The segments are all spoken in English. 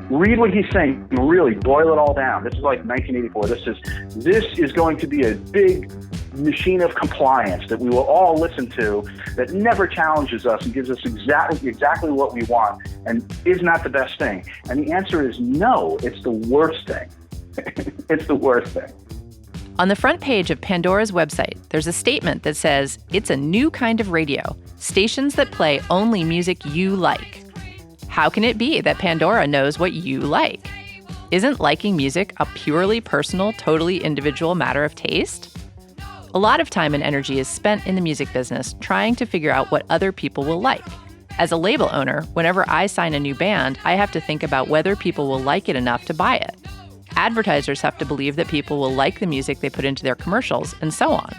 read what he's saying and really boil it all down. This is like 1984. This is going to be a big machine of compliance that we will all listen to, that never challenges us and gives us exactly what we want, and is not the best thing. And the answer is no, it's the worst thing. It's the worst thing. On the front page of Pandora's website, there's a statement that says, it's a new kind of radio, stations that play only music you like. How can it be that Pandora knows what you like? Isn't liking music a purely personal, totally individual matter of taste? A lot of time and energy is spent in the music business trying to figure out what other people will like. As a label owner, whenever I sign a new band, I have to think about whether people will like it enough to buy it. Advertisers have to believe that people will like the music they put into their commercials, and so on.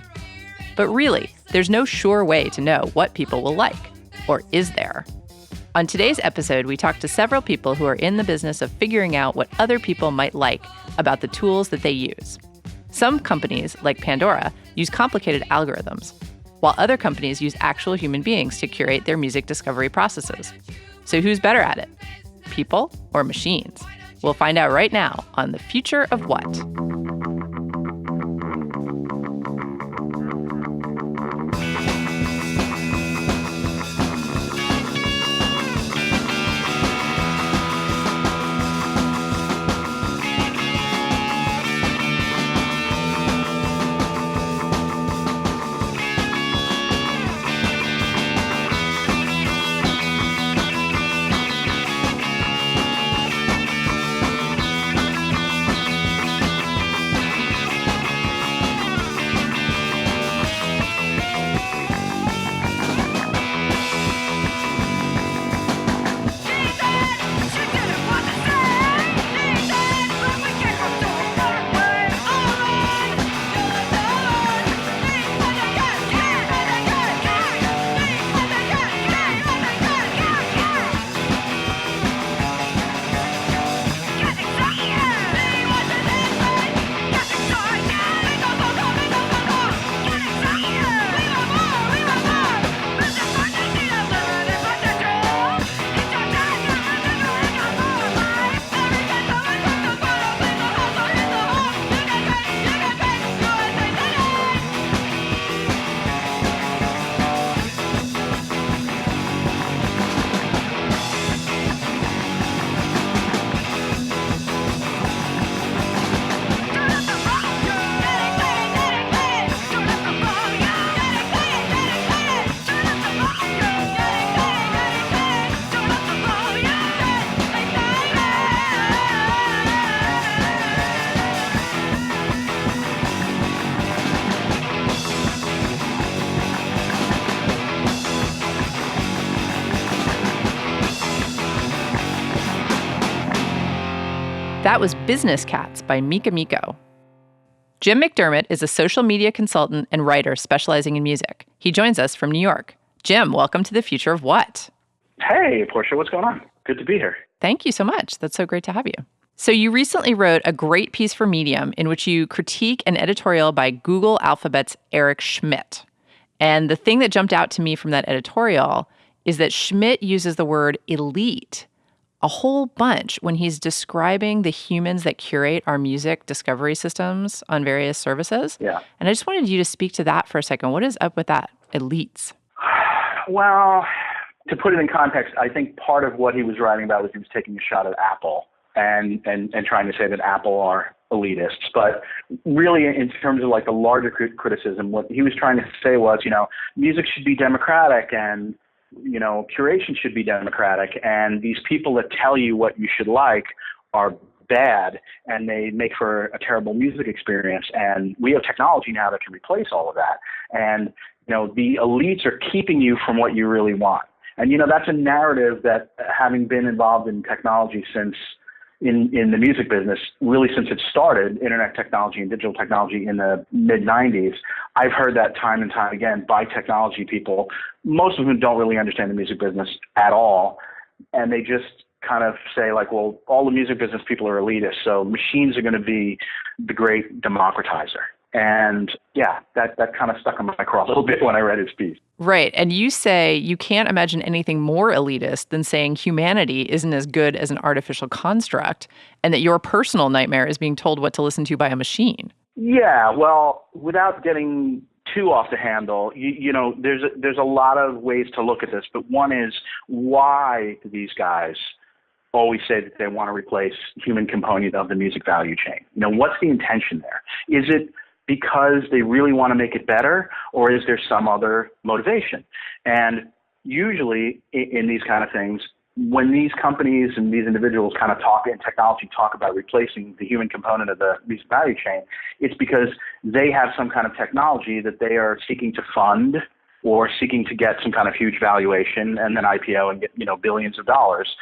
But really, there's no sure way to know what people will like. Or is there? On today's episode, we talked to several people who are in the business of figuring out what other people might like about the tools that they use. Some companies, like Pandora, use complicated algorithms, while other companies use actual human beings to curate their music discovery processes. So who's better at it? People or machines? We'll find out right now on The Future of What. That was Business Cats by Mika Miko. Jim McDermott is a social media consultant and writer specializing in music. He joins us from New York. Jim, welcome to The Future of What? Hey, Portia, what's going on? Good to be here. Thank you so much. That's so great to have you. So you recently wrote a great piece for Medium in which you critique an editorial by Google Alphabet's Eric Schmidt. And the thing that jumped out to me from that editorial is that Schmidt uses the word elite a whole bunch when he's describing the humans that curate our music discovery systems on various services. Yeah. And I just wanted you to speak to that for a second. What is up with that, elites? Well, to put it in context, I think part of what he was writing about was he was taking a shot at Apple and trying to say that Apple are elitists. But really, in terms of like the larger criticism, what he was trying to say was, music should be democratic and curation should be democratic, and these people that tell you what you should like are bad, and they make for a terrible music experience, and we have technology now that can replace all of that. And, the elites are keeping you from what you really want. And, that's a narrative that, having been involved in technology since in the music business, really since it started, internet technology and digital technology in the mid-90s, I've heard that time and time again by technology people, most of whom don't really understand the music business at all. And they just kind of say like, well, all the music business people are elitist, so machines are going to be the great democratizer. And yeah, that kind of stuck in my craw a little bit when I read his piece. Right. And you say you can't imagine anything more elitist than saying humanity isn't as good as an artificial construct, and that your personal nightmare is being told what to listen to by a machine. Yeah, well, without getting too off the handle, there's a lot of ways to look at this, but one is, why do these guys always say that they want to replace human component of the music value chain? What's the intention there? Is it because they really want to make it better, or is there some other motivation? And usually in these kind of things, when these companies and these individuals kind of talk in technology, talk about replacing the human component of the music value chain, it's because they have some kind of technology that they are seeking to fund or seeking to get some kind of huge valuation and then IPO and get, billions of dollars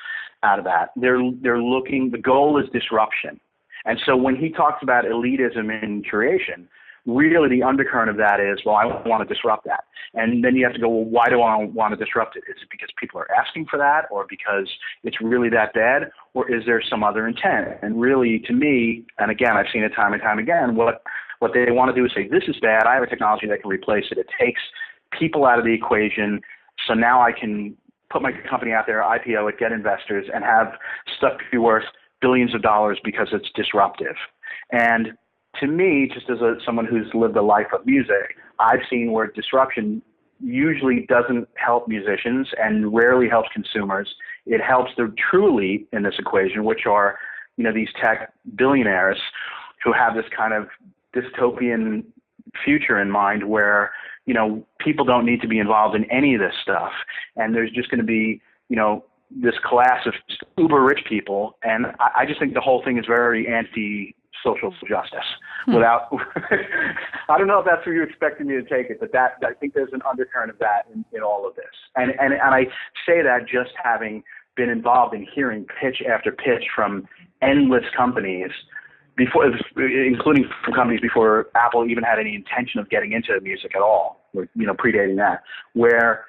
out of that. They're looking, the goal is disruption. And so when he talks about elitism in curation, really the undercurrent of that is, well, I want to disrupt that. And then you have to go, well, why do I want to disrupt it? Is it because people are asking for that, or because it's really that bad, or is there some other intent? And really, to me, and again, I've seen it time and time again, what they want to do is say, this is bad, I have a technology that can replace it. It takes people out of the equation, so now I can put my company out there, IPO it, get investors, and have stuff be worth billions of dollars because it's disruptive. And to me, just as someone who's lived a life of music, I've seen where disruption usually doesn't help musicians and rarely helps consumers. It helps the true elite in this equation, which are, these tech billionaires who have this kind of dystopian future in mind where, people don't need to be involved in any of this stuff. And there's just going to be, this class of uber rich people. And I just think the whole thing is very anti-social justice. Without, I don't know if that's where you expected me to take it, but I think there's an undercurrent of that in all of this. And I say that just having been involved in hearing pitch after pitch from endless companies, before, including from companies before Apple even had any intention of getting into music at all, or, predating that, where,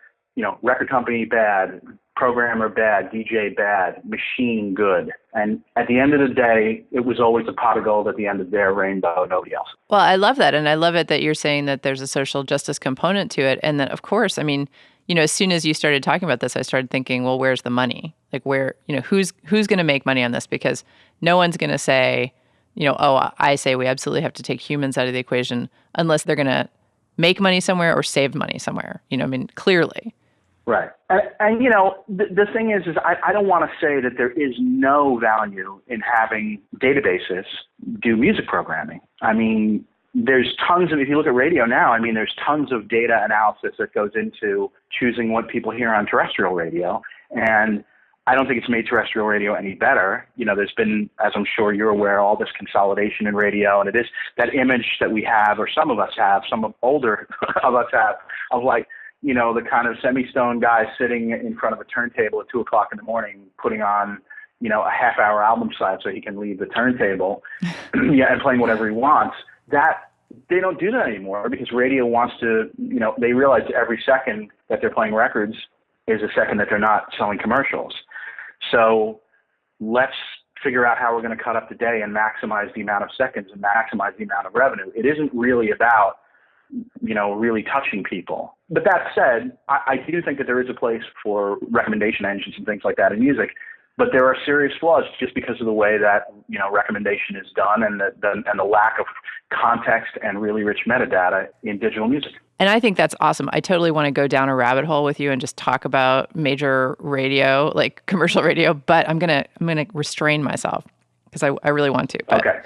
record company bad, programmer bad, DJ bad, machine good. And at the end of the day, it was always a pot of gold at the end of their rainbow, nobody else. Well, I love that. And I love it that you're saying that there's a social justice component to it. And that, of course, I mean, as soon as you started talking about this, I started thinking, well, where's the money? Like who's going to make money on this? Because no one's going to say, I say we absolutely have to take humans out of the equation unless they're going to make money somewhere or save money somewhere. Clearly. Right. And the thing is I don't want to say that there is no value in having databases do music programming. I mean, there's tons of, if you look at radio now, there's tons of data analysis that goes into choosing what people hear on terrestrial radio. And I don't think it's made terrestrial radio any better. There's been, as I'm sure you're aware, all this consolidation in radio. And it is that image that we have, or some of us have, some of older of us have, of like, the kind of semi-stone guy sitting in front of a turntable at 2 o'clock in the morning, putting on, a half-hour album side so he can leave the turntable, and playing whatever he wants. That they don't do that anymore because radio wants to, they realize every second that they're playing records is a second that they're not selling commercials. So let's figure out how we're going to cut up the day and maximize the amount of seconds and maximize the amount of revenue. It isn't really about, really touching people. But that said, I do think that there is a place for recommendation engines and things like that in music. But there are serious flaws just because of the way that, recommendation is done and the lack of context and really rich metadata in digital music. And I think that's awesome. I totally want to go down a rabbit hole with you and just talk about major radio, like commercial radio, but I'm gonna restrain myself because I really want to. But. Okay.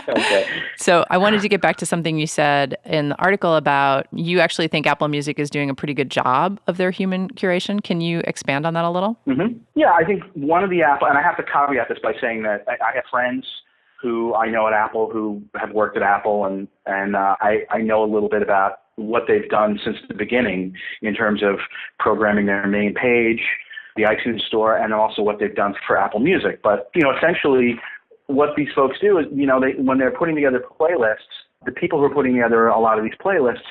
Okay. So I wanted to get back to something you said in the article about you actually think Apple Music is doing a pretty good job of their human curation. Can you expand on that a little? Mm-hmm. Yeah, I think one of the Apple, and I have to caveat this by saying that I have friends who I know at Apple who have worked at Apple, and I know a little bit about what they've done since the beginning in terms of programming their main page, the iTunes store, and also what they've done for Apple Music. But, essentially what these folks do is, when they're putting together playlists, the people who are putting together a lot of these playlists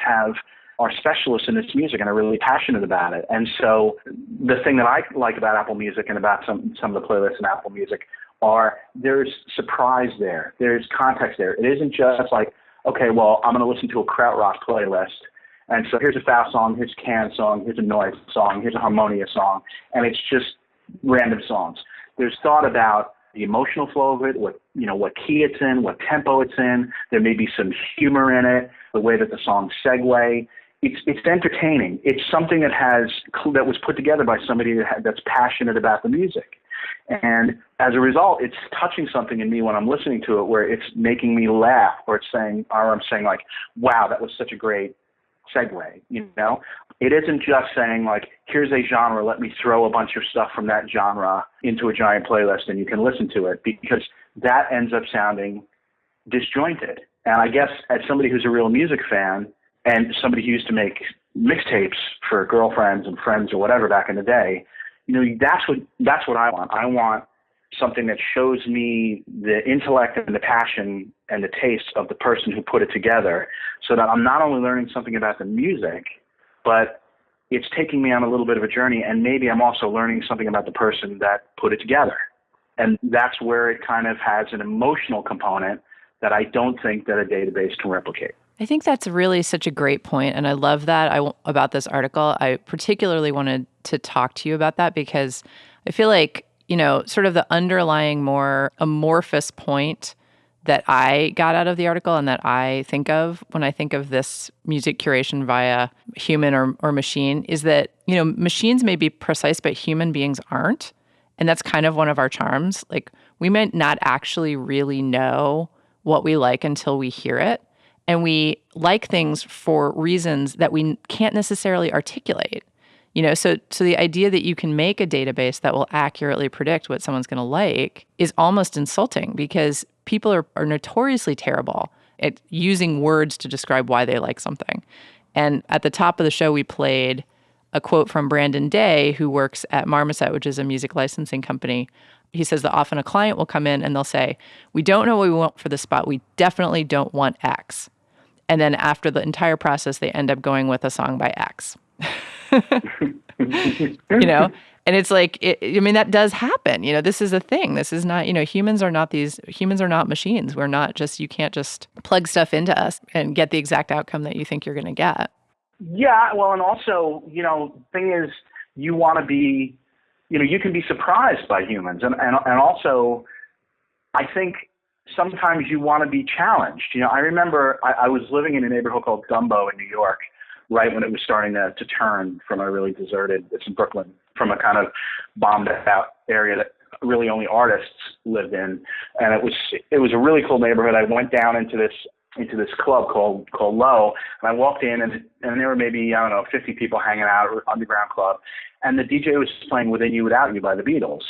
are specialists in this music and are really passionate about it. And so the thing that I like about Apple Music and about some of the playlists in Apple Music are there's surprise there. There's context there. It isn't just like, okay, well, I'm going to listen to a krautrock playlist. And so here's a fast song, here's a can song, here's a noise song, here's a harmonia song, and it's just random songs. There's thought about the emotional flow of it, what key it's in, what tempo it's in. There may be some humor in it, the way that the songs segue. It's entertaining. It's something that was put together by somebody that's passionate about the music. And as a result, it's touching something in me when I'm listening to it, where it's making me laugh, or I'm saying like, wow, that was such a great segue, It isn't just saying like, here's a genre, let me throw a bunch of stuff from that genre into a giant playlist and you can listen to it, because that ends up sounding disjointed. And I guess as somebody who's a real music fan and somebody who used to make mixtapes for girlfriends and friends or whatever back in the day, that's what I want. I want something that shows me the intellect and the passion and the taste of the person who put it together, so that I'm not only learning something about the music, but it's taking me on a little bit of a journey, and maybe I'm also learning something about the person that put it together. And that's where it kind of has an emotional component that I don't think that a database can replicate. I think that's really such a great point, and I love that about this article. I particularly wanted to talk to you about that because I feel like, sort of the underlying more amorphous point that I got out of the article and that I think of when I think of this music curation via human or machine is that, machines may be precise, but human beings aren't. And that's kind of one of our charms. Like, we might not actually really know what we like until we hear it. And we like things for reasons that we can't necessarily articulate. So the idea that you can make a database that will accurately predict what someone's going to like is almost insulting, because people are notoriously terrible at using words to describe why they like something. And at the top of the show, we played a quote from Brandon Day, who works at Marmoset, which is a music licensing company. He says that often a client will come in and they'll say, we don't know what we want for the spot. We definitely don't want X. And then after the entire process, they end up going with a song by X. And it's like, that does happen. This is a thing. This is not, humans are not machines. We're not just, you can't just plug stuff into us and get the exact outcome that you think you're going to get. Yeah. Well, and also, thing is, you want to be, you can be surprised by humans. And also, I think sometimes you want to be challenged. I remember I was living in a neighborhood called Dumbo in New York, right when it was starting to turn from a really deserted, it's in Brooklyn, from a kind of bombed out area that really only artists lived in. And it was a really cool neighborhood. I went down into this club called Low, and I walked in and there were maybe, 50 people hanging out, underground club. And the DJ was playing Within You, Without You by the Beatles.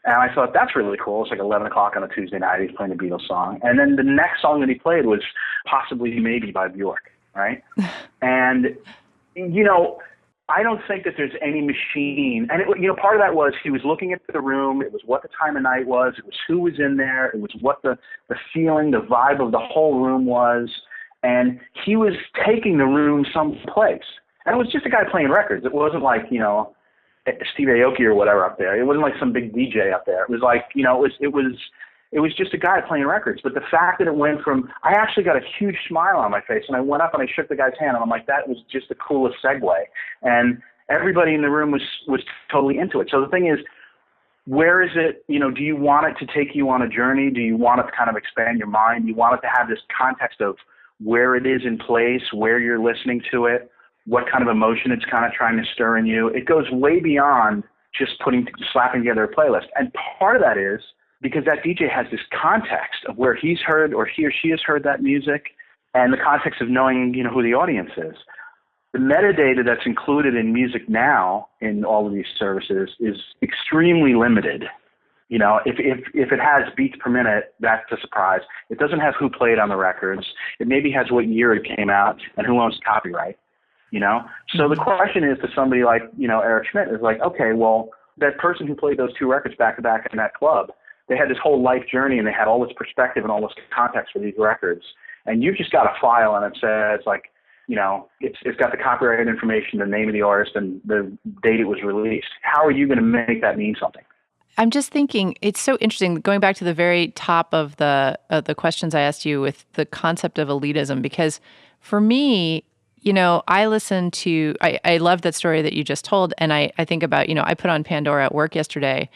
And I thought, that's really cool. It's like 11 o'clock on a Tuesday night. He's playing a Beatles song. And then the next song that he played was Possibly Maybe by Bjork, right? And, I don't think that there's any machine. And, part of that was he was looking at the room. It was what the time of night was. It was who was in there. It was what the feeling, the vibe of the whole room was. And he was taking the room someplace. And it was just a guy playing records. It wasn't like, Steve Aoki or whatever up there. It wasn't like some big DJ up there. It was like, it was just a guy playing records. But the fact that it went from, I actually got a huge smile on my face, and I went up and I shook the guy's hand, and I'm like, that was just the coolest segue. And everybody in the room was totally into it. So the thing is, where is it, do you want it to take you on a journey? Do you want it to kind of expand your mind? Do you want it to have this context of where it is in place, where you're listening to it, what kind of emotion it's kind of trying to stir in you? It goes way beyond just slapping together a playlist. And part of that is because that DJ has this context of where he's heard or he or she has heard that music, and the context of knowing, who the audience is. The metadata that's included in music now in all of these services is extremely limited. If it has beats per minute, that's a surprise. It doesn't have who played on the records. It maybe has what year it came out and who owns copyright. So the question is to somebody like, Eric Schmidt is like, okay, well, that person who played those two records back to back in that club, they had this whole life journey and they had all this perspective and all this context for these records. And you've just got a file and it says like, it's got the copyright information, the name of the artist, and the date it was released. How are you going to make that mean something? I'm just thinking, it's so interesting, going back to the very top of the questions I asked you with the concept of elitism, because for me, I listen to, I love that story that you just told. And I think about, I put on Pandora at work yesterday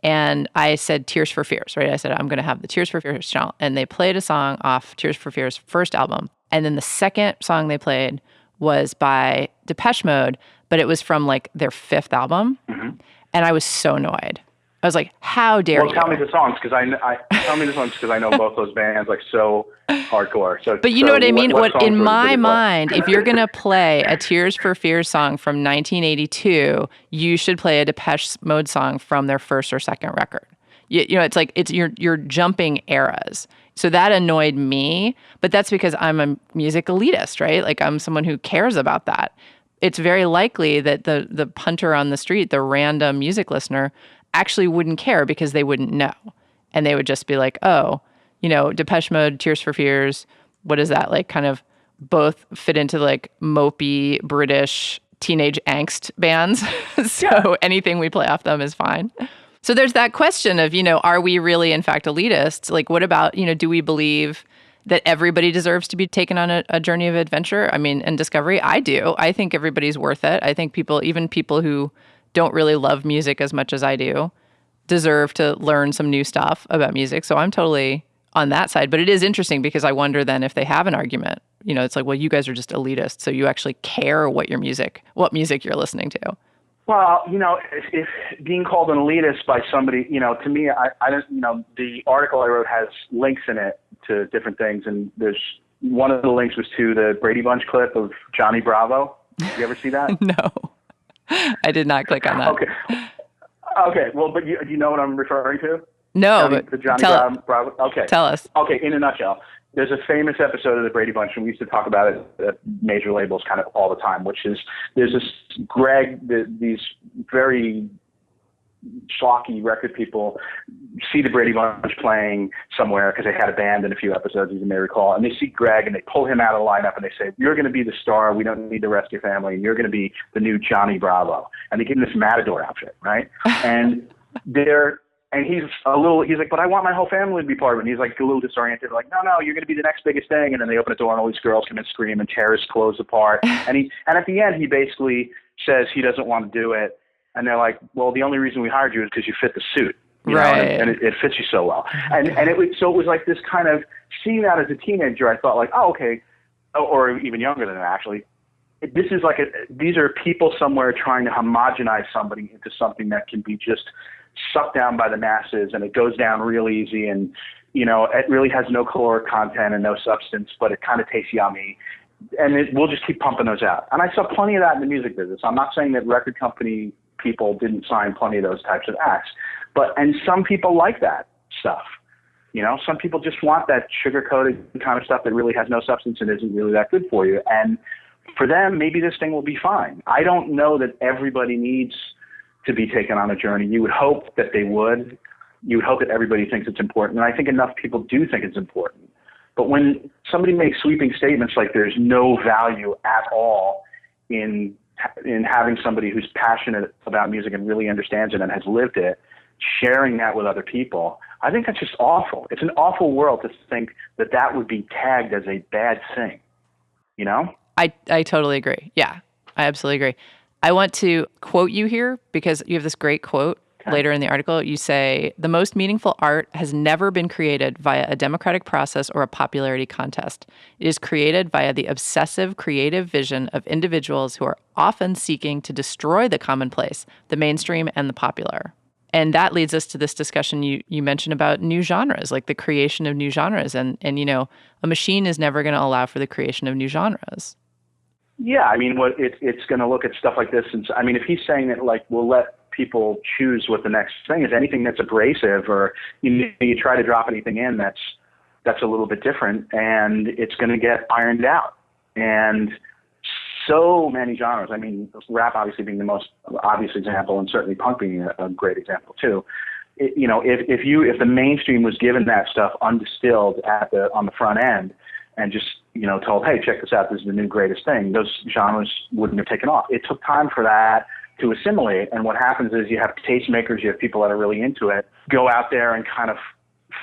and I said Tears for Fears, right? I said, I'm going to have the Tears for Fears channel. And they played a song off Tears for Fears' first album. And then the second song they played was by Depeche Mode, but it was from like their fifth album. Mm-hmm. And I was so annoyed. I was like, "How dare you?" Well, tell me the songs because I know both those bands like so hardcore. So, but you know what I mean. What in my mind, if you're gonna play a Tears for Fears song from 1982, you should play a Depeche Mode song from their first or second record. It's like you're jumping eras. So that annoyed me, but that's because I'm a music elitist, right? Like I'm someone who cares about that. It's very likely that the punter on the street, the random music listener, actually wouldn't care because they wouldn't know. And they would just be like, oh, Depeche Mode, Tears for Fears, what is that? Like kind of both fit into like mopey British teenage angst bands. So anything we play off them is fine. So there's that question of, are we really in fact elitists? Like what about, do we believe that everybody deserves to be taken on a journey of adventure? I mean, and discovery? I do. I think everybody's worth it. I think even people who don't really love music as much as I do, deserve to learn some new stuff about music. So I'm totally on that side. But it is interesting because I wonder then if they have an argument. It's like, well, you guys are just elitists, so you actually care what music you're listening to. Well, if being called an elitist by somebody, to me, I don't, the article I wrote has links in it to different things. And there's one of the links was to the Brady Bunch clip of Johnny Bravo. You ever see that? No. I did not click on that. Okay. Well, but you know what I'm referring to? No, the Johnny Bravo. Okay. Tell us. Okay. In a nutshell, there's a famous episode of the Brady Bunch, and we used to talk about it at major labels kind of all the time, which is there's this Greg, these very schlocky record people see the Brady Bunch playing somewhere because they had a band in a few episodes, as you may recall, and they see Greg and they pull him out of the lineup and they say, "You're going to be the star. We don't need the rest of your family. And you're going to be the new Johnny Bravo." And they give him this matador outfit, right? And he's like, "But I want my whole family to be part of it." And he's like a little disoriented, like, No, you're going to be the next biggest thing. And then they open the door and all these girls come and scream and tear his clothes apart. And at the end, he basically says he doesn't want to do it. And they're like, "Well, the only reason we hired you is because you fit the suit, right? And it fits you so well." And it was like this kind of seeing that as a teenager. I thought like, oh, okay, or even younger than that actually. This is like these are people somewhere trying to homogenize somebody into something that can be just sucked down by the masses, and it goes down real easy, and it really has no caloric content and no substance, but it kind of tastes yummy. And we'll just keep pumping those out. And I saw plenty of that in the music business. I'm not saying that record company people didn't sign plenty of those types of acts, and some people like that stuff. Some people just want that sugar-coated kind of stuff that really has no substance and isn't really that good for you. And for them, maybe this thing will be fine. I don't know that everybody needs to be taken on a journey. You would hope that they would. You would hope that everybody thinks it's important. And I think enough people do think it's important. But when somebody makes sweeping statements like there's no value at all in having somebody who's passionate about music and really understands it and has lived it, sharing that with other people, I think that's just awful. It's an awful world to think that would be tagged as a bad thing, I totally agree. Yeah, I absolutely agree. I want to quote you here because you have this great quote. Okay. Later in the article, you say, "The most meaningful art has never been created via a democratic process or a popularity contest. It is created via the obsessive creative vision of individuals who are often seeking to destroy the commonplace, the mainstream, and the popular." And that leads us to this discussion you mentioned about new genres, like the creation of new genres. And a machine is never going to allow for the creation of new genres. Yeah, I mean, it's going to look at stuff like this. And if he's saying that, like, we'll let people choose what the next thing is, anything that's abrasive or you try to drop anything in that's a little bit different, and it's going to get ironed out. And so many genres. I mean, rap obviously being the most obvious example, and certainly punk being a great example too. If the mainstream was given that stuff undistilled on the front end, and just told, "Hey, check this out, this is the new greatest thing," those genres wouldn't have taken off. It took time for that to assimilate. And what happens is you have tastemakers, you have people that are really into it, go out there and kind of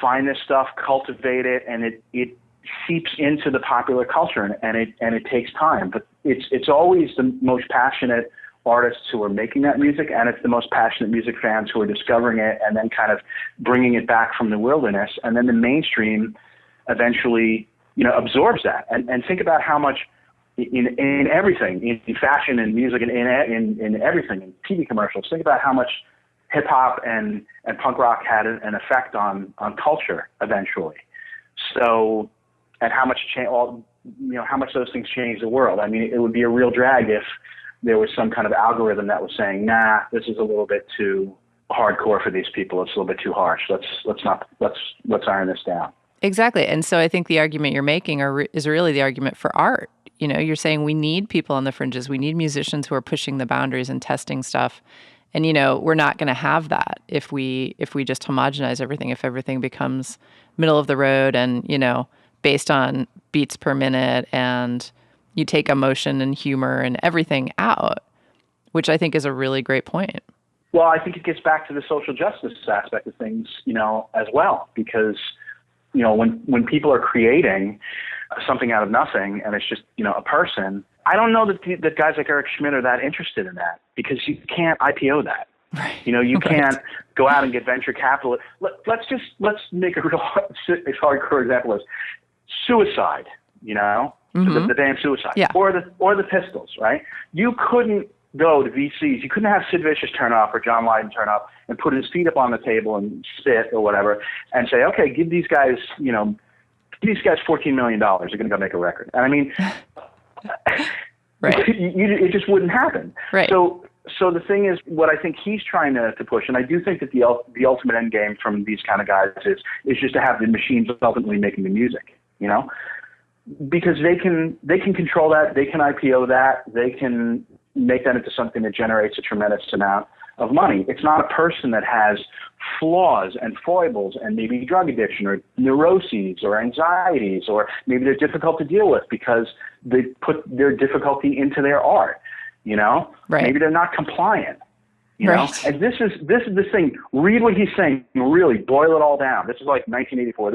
find this stuff, cultivate it, and it seeps into the popular culture, and it takes time. But it's always the most passionate artists who are making that music, and it's the most passionate music fans who are discovering it and then kind of bringing it back from the wilderness. And then the mainstream eventually, absorbs that. And think about how much in everything, in fashion and music and in everything, in TV commercials, think about how much hip hop and punk rock had an effect on culture eventually. So, and how much how much those things change the world. I mean, it would be a real drag if there was some kind of algorithm that was saying, nah, this is a little bit too hardcore for these people. It's a little bit too harsh. Let's iron this down. Exactly. And so I think the argument you're making is really the argument for art. You're saying we need people on the fringes. We need musicians who are pushing the boundaries and testing stuff. And, we're not going to have that if we just homogenize everything, if everything becomes middle of the road and, based on beats per minute, and you take emotion and humor and everything out, which I think is a really great point. Well, I think it gets back to the social justice aspect of things, as well, because, when people are creating something out of nothing and it's just, a person, I don't know that guys like Eric Schmidt are that interested in that, because you can't IPO that. Right. You can't go out and get venture capital. Let's make a real hardcore example is suicide, Mm-hmm. the damn suicide, yeah. or the Pistols, right? You couldn't go to VCs. You couldn't have Sid Vicious turn up or John Lydon turn up and put his feet up on the table and spit or whatever and say, okay, give these guys $14 million. They're going to go make a record. And I mean, right. It just wouldn't happen. Right. So the thing is, what I think he's trying to push, and I do think that the ultimate end game from these kind of guys is just to have the machines ultimately making the music, because they can control that, they can IPO that, they can make that into something that generates a tremendous amount of money. It's not a person that has flaws and foibles and maybe drug addiction or neuroses or anxieties, or maybe they're difficult to deal with because they put their difficulty into their art, Right. Maybe they're not compliant, Right. And this is the thing. Read what he's saying, really boil it all down. This is like 1984.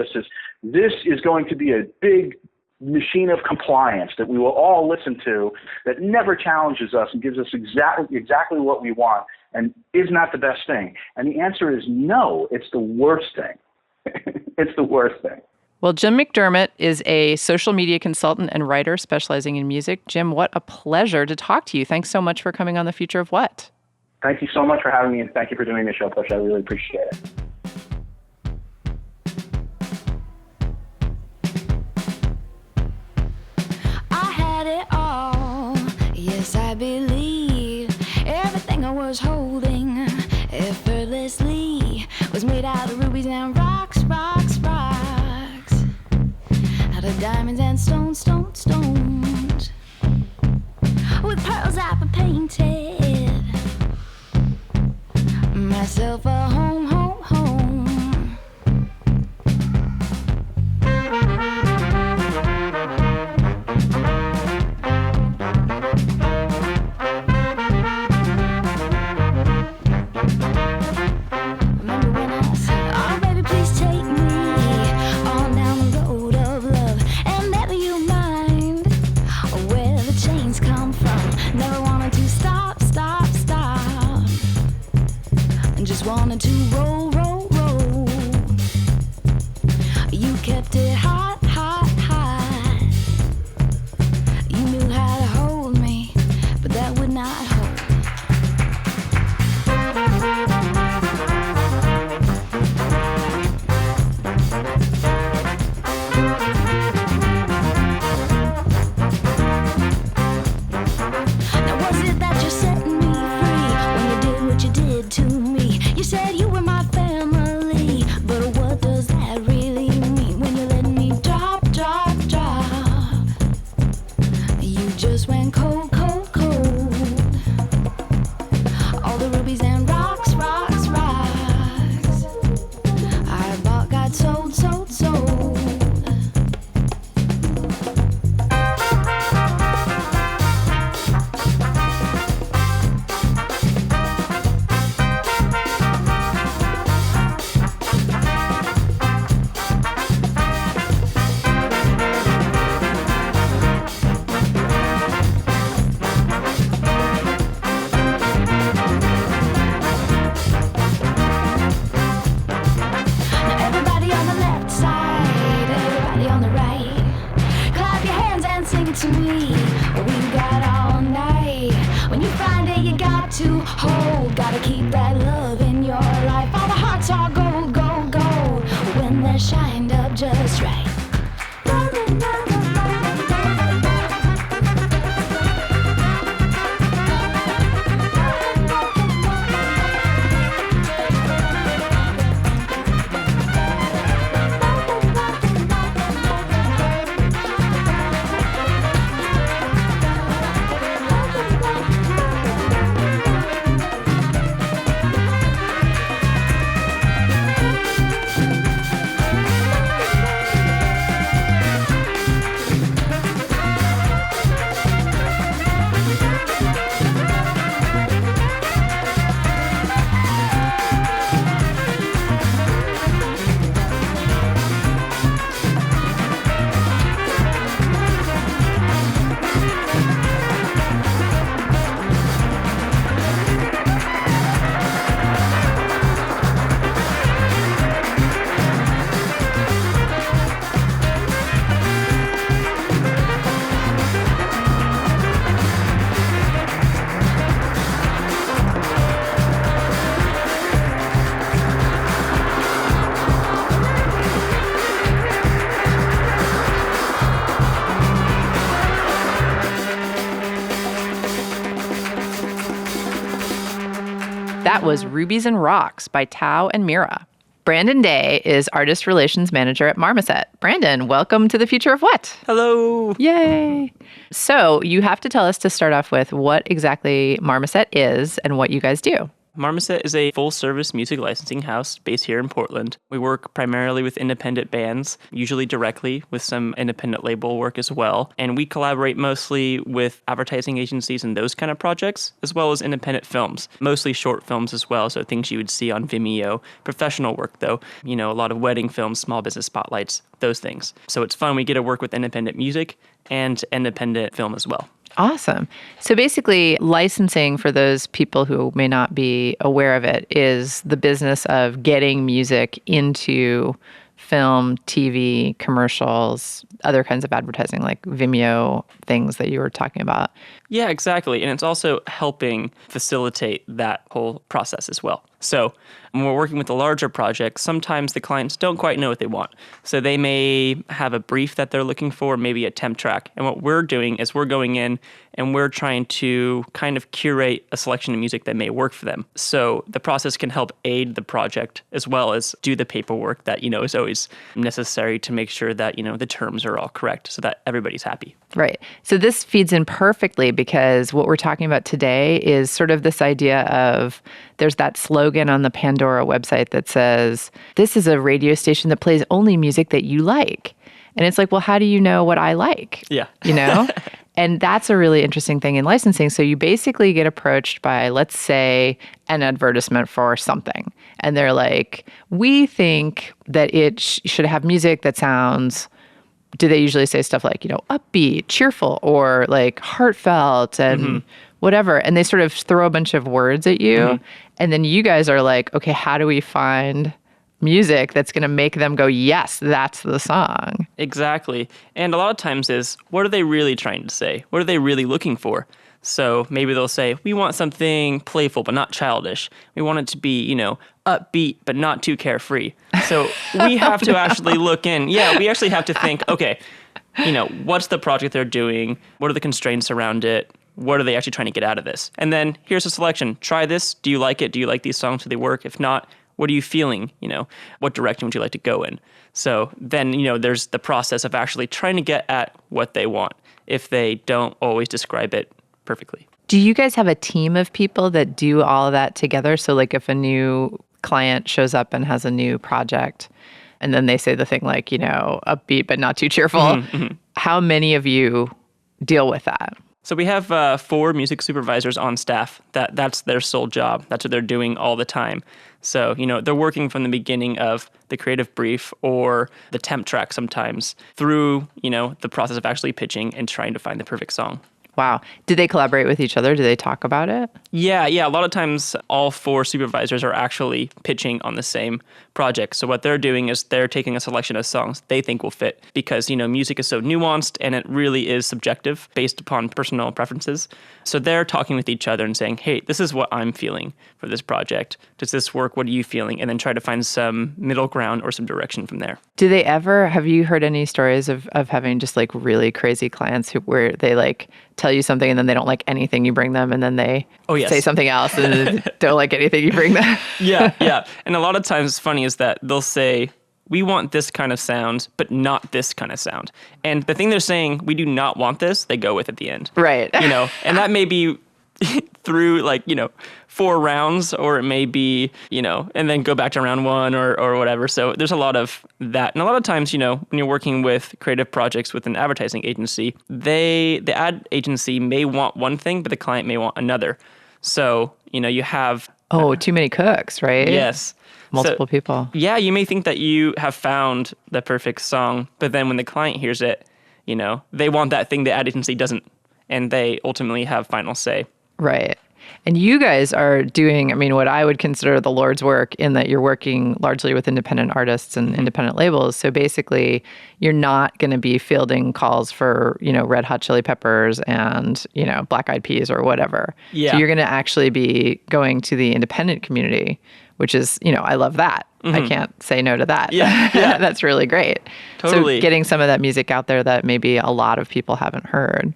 This is going to be a big machine of compliance that we will all listen to, that never challenges us and gives us exactly what we want, and is not the best thing. And the answer is no, it's the worst thing. It's the worst thing. Well, Jim McDermott is a social media consultant and writer specializing in music. Jim, what a pleasure to talk to you. Thanks so much for coming on The Future of What. Thank you so much for having me, and thank you for doing the show, Portia. I really appreciate it. Yes, I believe everything I was holding effortlessly was made out of rubies and rocks, rocks, rocks, out of diamonds and stones, stones, stones, with pearls I painted myself a home, home, home. Wanted to roll, roll, roll. You kept it hot, hot, hot. You knew how to hold me, but that would not hold. Now was it that you're setting me free when you did what you did to me? You said you were my family. That was Rubies and Rocks by Tao and Mira. Brandon Day is Artist Relations Manager at Marmoset. Brandon, welcome to the Future of What? Hello. Yay. So you have to tell us to start off with what exactly Marmoset is and what you guys do. Marmoset is a full-service music licensing house based here in Portland. We work primarily with independent bands, usually directly with some independent label work as well. And we collaborate mostly with advertising agencies and those kind of projects, as well as independent films, mostly short films as well, so things you would see on Vimeo. Professional work, though, a lot of wedding films, small business spotlights, those things. So it's fun. We get to work with independent music and independent film as well. Awesome. So basically, licensing, for those people who may not be aware of it, is the business of getting music into film, TV, commercials, other kinds of advertising like Vimeo, things that you were talking about. Yeah, exactly. And it's also helping facilitate that whole process as well. So when we're working with a larger project, sometimes the clients don't quite know what they want. So they may have a brief that they're looking for, maybe a temp track. And what we're doing is we're going in and we're trying to kind of curate a selection of music that may work for them. So the process can help aid the project as well as do the paperwork that, is always necessary to make sure that, the terms are all correct so that everybody's happy. Right. So this feeds in perfectly because what we're talking about today is sort of this idea of there's that slogan on the Pandora website that says, this is a radio station that plays only music that you like. And it's like, well, how do you know what I like? Yeah. And that's a really interesting thing in licensing. So you basically get approached by, let's say, an advertisement for something. And they're like, we think that it should have music that sounds, do they usually say stuff like, upbeat, cheerful, or like heartfelt and whatever? And they sort of throw a bunch of words at you. And then you guys are like, okay, how do we find music that's going to make them go, yes, that's the song? Exactly. And a lot of times is, what are they really trying to say? What are they really looking for? So maybe they'll say, we want something playful but not childish. We want it to be, upbeat but not too carefree. So we have to actually look in. Yeah, we actually have to think, okay, what's the project they're doing? What are the constraints around it? What are they actually trying to get out of this? And then here's a selection. Try this. Do you like it? Do you like these songs? Do they work? If not, what are you feeling? What direction would you like to go in? So then, there's the process of actually trying to get at what they want if they don't always describe it perfectly. Do you guys have a team of people that do all of that together? So like if a new client shows up and has a new project and then they say the thing like, upbeat but not too cheerful, how many of you deal with that? So we have 4 music supervisors on staff. That's their sole job. That's what they're doing all the time. So, they're working from the beginning of the creative brief or the temp track sometimes through, the process of actually pitching and trying to find the perfect song. Wow. Do they collaborate with each other? Do they talk about it? Yeah. A lot of times all 4 supervisors are actually pitching on the same project. So what they're doing is they're taking a selection of songs they think will fit because, music is so nuanced and it really is subjective based upon personal preferences. So they're talking with each other and saying, hey, this is what I'm feeling for this project. Does this work? What are you feeling? And then try to find some middle ground or some direction from there. Do they ever, have you heard any stories of having just like really crazy clients where they like tell you something and then they don't like anything you bring them and then they say something else and don't like anything you bring them? Yeah. And a lot of times it's funny is that they'll say, we want this kind of sound, but not this kind of sound. And the thing they're saying, we do not want this, they go with at the end. Right. And that may be through 4 rounds, or it may be, and then go back to round 1 or whatever. So there's a lot of that. And a lot of times, when you're working with creative projects with an advertising agency, the ad agency may want one thing, but the client may want another. So, you have... too many cooks, right? Yes. Multiple people. Yeah, you may think that you have found the perfect song, but then when the client hears it, they want that thing the ad agency doesn't, and they ultimately have final say. Right. And you guys are doing, what I would consider the Lord's work in that you're working largely with independent artists and independent labels. So basically, you're not going to be fielding calls for, Red Hot Chili Peppers and, Black Eyed Peas or whatever. Yeah. So you're going to actually be going to the independent community, which is, I love that. I can't say no to that. Yeah. That's really great. Totally. So getting some of that music out there that maybe a lot of people haven't heard.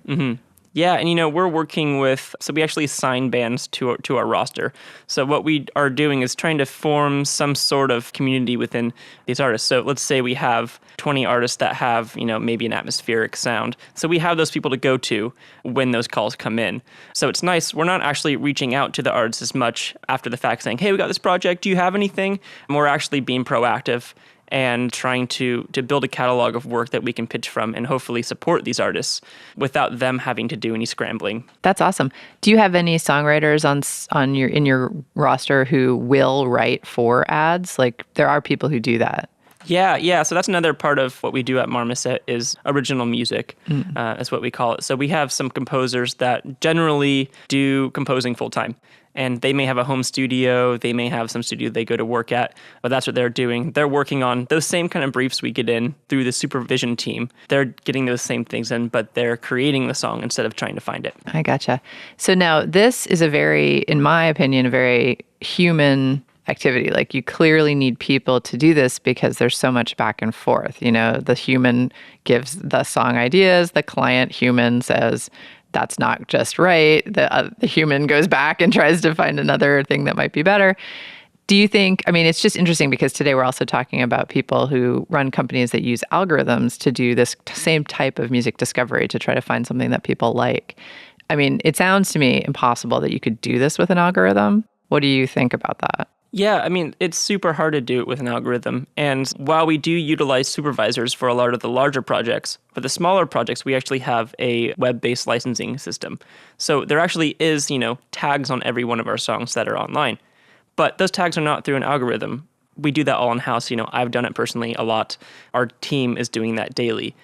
Yeah, and we're working with, so we actually sign bands to our roster. So what we are doing is trying to form some sort of community within these artists. So let's say we have 20 artists that have, maybe an atmospheric sound. So we have those people to go to when those calls come in. So it's nice. We're not actually reaching out to the artists as much after the fact saying, hey, we got this project. Do you have anything? And we're actually being proactive and trying to build a catalog of work that we can pitch from and hopefully support these artists without them having to do any scrambling. That's awesome. Do you have any songwriters in your roster who will write for ads? Like, there are people who do that. Yeah. So that's another part of what we do at Marmoset is original music, is what we call it. So we have some composers that generally do composing full time. And they may have a home studio, they may have some studio they go to work at, but that's what they're doing. They're working on those same kind of briefs we get in through the supervision team. They're getting those same things in, but they're creating the song instead of trying to find it. I gotcha. So now this is in my opinion, a very human activity. Like, you clearly need people to do this because there's so much back and forth. The human gives the song ideas, the client human says, that's not just right. The human goes back and tries to find another thing that might be better. Do you think, it's just interesting because today we're also talking about people who run companies that use algorithms to do this same type of music discovery to try to find something that people like. It sounds to me impossible that you could do this with an algorithm. What do you think about that? Yeah, it's super hard to do it with an algorithm. And while we do utilize supervisors for a lot of the larger projects, for the smaller projects, we actually have a web-based licensing system. So there actually is, tags on every one of our songs that are online. But those tags are not through an algorithm. We do that all in-house. I've done it personally a lot. Our team is doing that daily.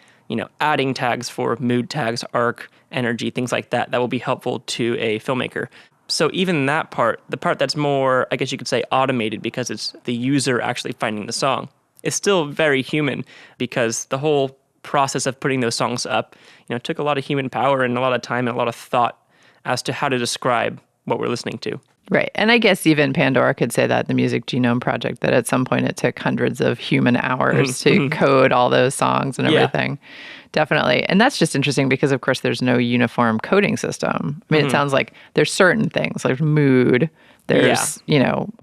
Adding tags for mood tags, arc, energy, things like that will be helpful to a filmmaker. So even that part, the part that's more, I guess you could say, automated because it's the user actually finding the song, is still very human because the whole process of putting those songs up, took a lot of human power and a lot of time and a lot of thought as to how to describe what we're listening to. Right. And I guess even Pandora could say that, the Music Genome Project, that at some point it took hundreds of human hours to code all those songs and everything. Yeah. Definitely. And that's just interesting because, of course, there's no uniform coding system. It sounds like there's certain things, like mood, there's,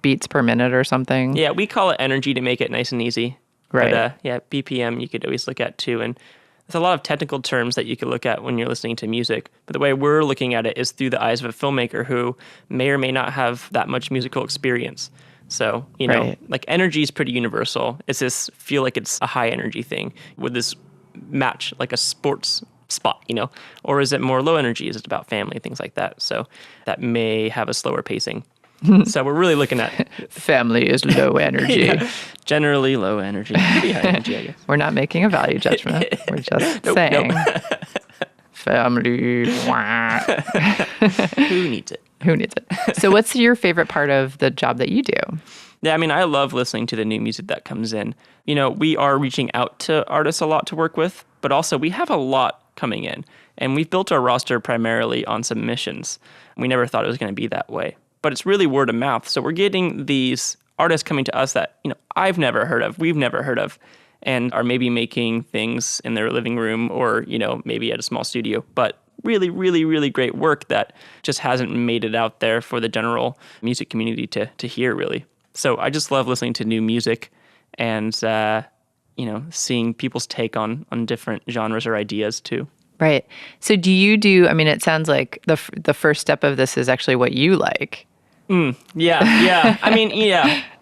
beats per minute or something. Yeah, we call it energy to make it nice and easy. Right. But, BPM you could always look at too. And there's a lot of technical terms that you could look at when you're listening to music. But the way we're looking at it is through the eyes of a filmmaker who may or may not have that much musical experience. So, like energy is pretty universal. It's this feel like it's a high energy thing with this match like a sports spot, or is it more low energy? Is it about family, things like that? So that may have a slower pacing. So we're really looking at family is low energy. Yeah, generally low energy. Pretty high energy, I guess. We're not making a value judgment. We're just saying family. Who needs it? Who needs it? So what's your favorite part of the job that you do? Yeah, I love listening to the new music that comes in. We are reaching out to artists a lot to work with, but also we have a lot coming in. And we've built our roster primarily on submissions. We never thought it was going to be that way. But it's really word of mouth. So we're getting these artists coming to us that, I've never heard of, we've never heard of, and are maybe making things in their living room or, maybe at a small studio. But really, really, really great work that just hasn't made it out there for the general music community to hear, really. So I just love listening to new music and, seeing people's take on different genres or ideas too. Right. So do you do, it sounds like the first step of this is actually what you like. Yeah.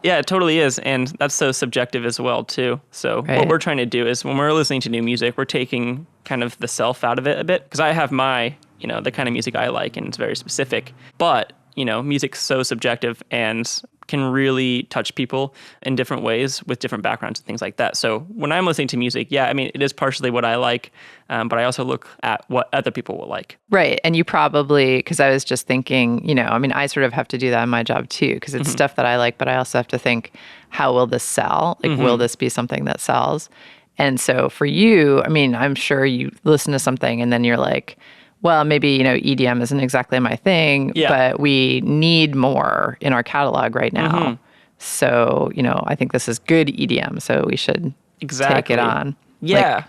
Yeah, it totally is. And that's so subjective as well too. So What we're trying to do is when we're listening to new music, we're taking kind of the self out of it a bit. Because I have my, the kind of music I like and it's very specific. But, music's so subjective and can really touch people in different ways with different backgrounds and things like that. So when I'm listening to music, it is partially what I like, but I also look at what other people will like. Right. And you probably, because I was just thinking, I sort of have to do that in my job too, because it's stuff that I like, but I also have to think, how will this sell? Like, will this be something that sells? And so for you, I'm sure you listen to something and then you're like, well, maybe, EDM isn't exactly my thing, but we need more in our catalog right now. So, I think this is good EDM, so we should take it on. Yeah.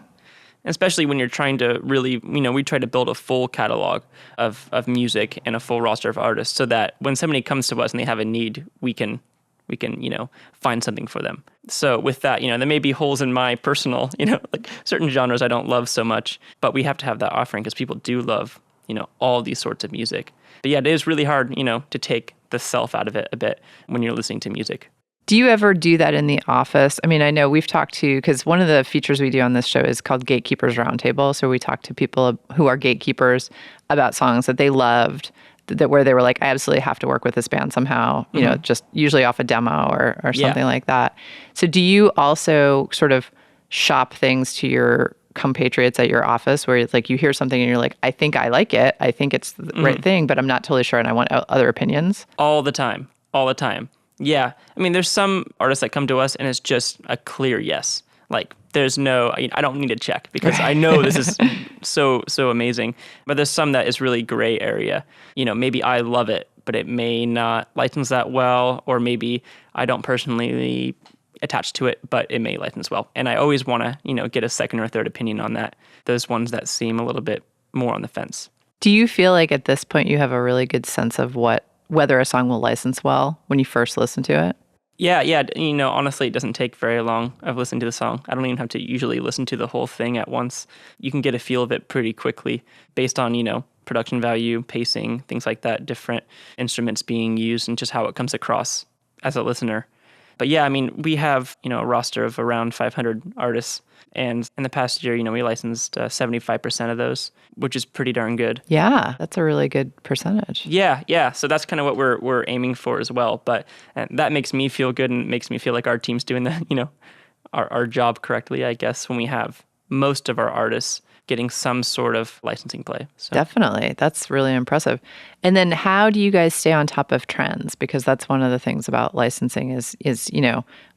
especially when you're trying to really, we try to build a full catalog of music and a full roster of artists so that when somebody comes to us and they have a need, we can find something for them. So with that, there may be holes in my personal, like certain genres I don't love so much, but we have to have that offering because people do love, all these sorts of music. But yeah, it is really hard, to take the self out of it a bit when you're listening to music. Do you ever do that in the office? I mean, I know we've talked to, because one of the features we do on this show is called Gatekeepers Roundtable. So we talk to people who are gatekeepers about songs that they loved, that where they were like, I absolutely have to work with this band somehow, just usually off a demo or something like that. So do you also sort of shop things to your compatriots at your office where it's like you hear something and you're like, I think I like it. I think it's the right thing, but I'm not totally sure and I want other opinions? All the time. Yeah. I mean, there's some artists that come to us and it's just a clear yes. Like there's no, I don't need to check because I know this is so amazing. But there's some that is really gray area. Maybe I love it, but it may not license that well, or maybe I don't personally attach to it, but it may license well. And I always want to, get a second or third opinion on that. Those ones that seem a little bit more on the fence. Do you feel like at this point you have a really good sense of whether a song will license well when you first listen to it? Yeah. Honestly, it doesn't take very long of listening to the song. I don't even have to usually listen to the whole thing at once. You can get a feel of it pretty quickly based on, production value, pacing, things like that, different instruments being used, and just how it comes across as a listener. But yeah, I mean, we have, a roster of around 500 artists. And in the past year, we licensed 75% of those, which is pretty darn good. Yeah, that's a really good percentage. Yeah. So that's kind of what we're aiming for as well. But that makes me feel good and makes me feel like our team's doing the, our job correctly, I guess, when we have most of our artists getting some sort of licensing play. So. Definitely. That's really impressive. And then how do you guys stay on top of trends? Because that's one of the things about licensing is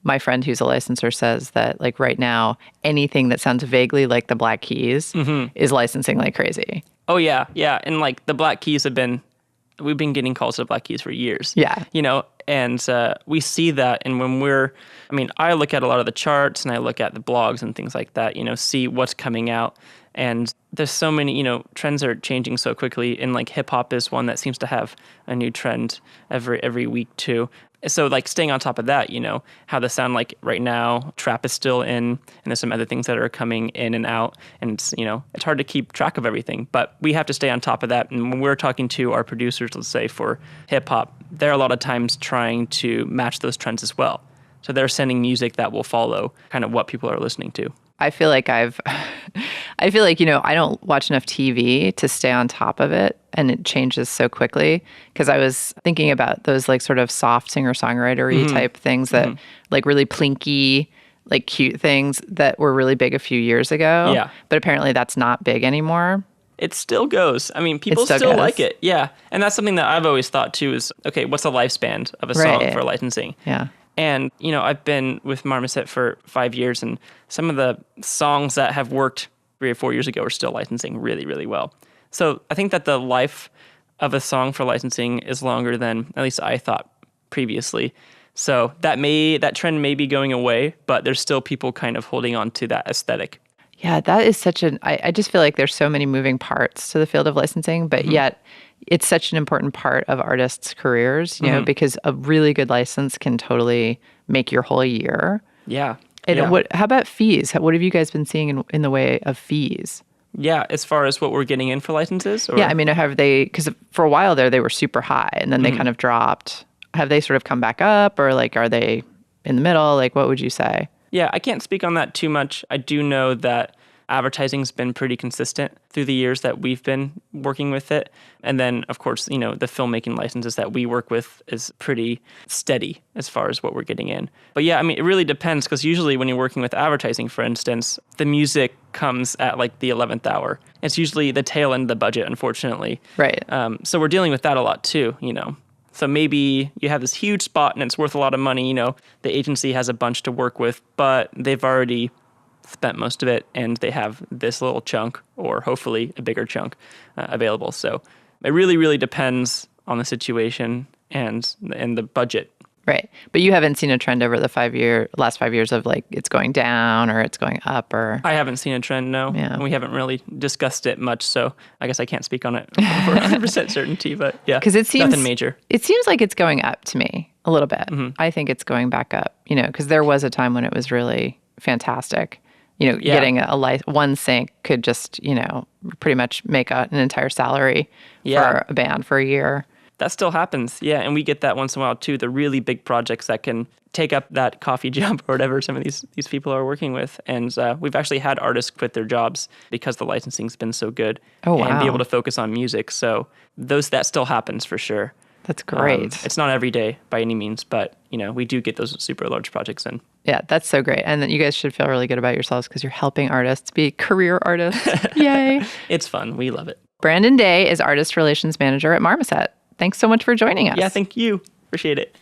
my friend who's a licenser says that like right now, anything that sounds vaguely like the Black Keys is licensing like crazy. Oh, yeah. And like the Black Keys we've been getting calls to the Black Keys for years. Yeah. And we see that. And when I look at a lot of the charts and I look at the blogs and things like that, see what's coming out. And there's so many, trends are changing so quickly. And like hip hop is one that seems to have a new trend every week too. So like staying on top of that, how the sound like right now, trap is still in, and there's some other things that are coming in and out. And it's, it's hard to keep track of everything, but we have to stay on top of that. And when we're talking to our producers, let's say for hip hop, they're a lot of times trying to match those trends as well. So they're sending music that will follow kind of what people are listening to. I feel like I don't watch enough TV to stay on top of it, and it changes so quickly. Because I was thinking about those like sort of soft singer-songwriter-y type things that like really plinky, like cute things that were really big a few years ago. Yeah. But apparently that's not big anymore. It still goes. I mean, people still like it. Yeah. And that's something that I've always thought too is, okay, what's the lifespan of a song for licensing? Yeah. And, I've been with Marmoset for 5 years, and some of the songs that have worked 3 or 4 years ago are still licensing really, really well. So I think that the life of a song for licensing is longer than at least I thought previously. So that trend may be going away, but there's still people kind of holding on to that aesthetic. Yeah, that is I just feel like there's so many moving parts to the field of licensing, but yet it's such an important part of artists' careers, because a really good license can totally make your whole year. Yeah. And how about fees? What have you guys been seeing in the way of fees? Yeah, as far as what we're getting in for licenses? Or? Yeah, I mean, because for a while there, they were super high, and then they kind of dropped. Have they sort of come back up, or like, are they in the middle? Like, what would you say? Yeah, I can't speak on that too much. I do know that advertising's been pretty consistent through the years that we've been working with it. And then, of course, the filmmaking licenses that we work with is pretty steady as far as what we're getting in. But yeah, I mean, it really depends, because usually when you're working with advertising, for instance, the music comes at like the 11th hour. It's usually the tail end of the budget, unfortunately. Right. So we're dealing with that a lot too, So maybe you have this huge spot and it's worth a lot of money, the agency has a bunch to work with, but they've already spent most of it and they have this little chunk, or hopefully a bigger chunk, available. So it really, really depends on the situation and the budget Right. But you haven't seen a trend over the last 5 years of like it's going down or it's going up or... I haven't seen a trend, no. Yeah. And we haven't really discussed it much, so I guess I can't speak on it for 100% certainty, but yeah, because it seems nothing major. It seems like it's going up to me a little bit. Mm-hmm. I think it's going back up, because there was a time when it was really fantastic. Yeah. Getting one sync could just, pretty much make an entire salary for a band for a year. That still happens, yeah, and we get that once in a while too. The really big projects that can take up that coffee job or whatever some of these people are working with, and we've actually had artists quit their jobs because the licensing's been so good, and be able to focus on music. So that still happens for sure. That's great. It's not every day by any means, but we do get those super large projects in. Yeah, that's so great, and then you guys should feel really good about yourselves because you're helping artists be career artists. Yay! It's fun. We love it. Brandon Day is Artist Relations Manager at Marmoset. Thanks so much for joining us. Yeah, thank you. Appreciate it.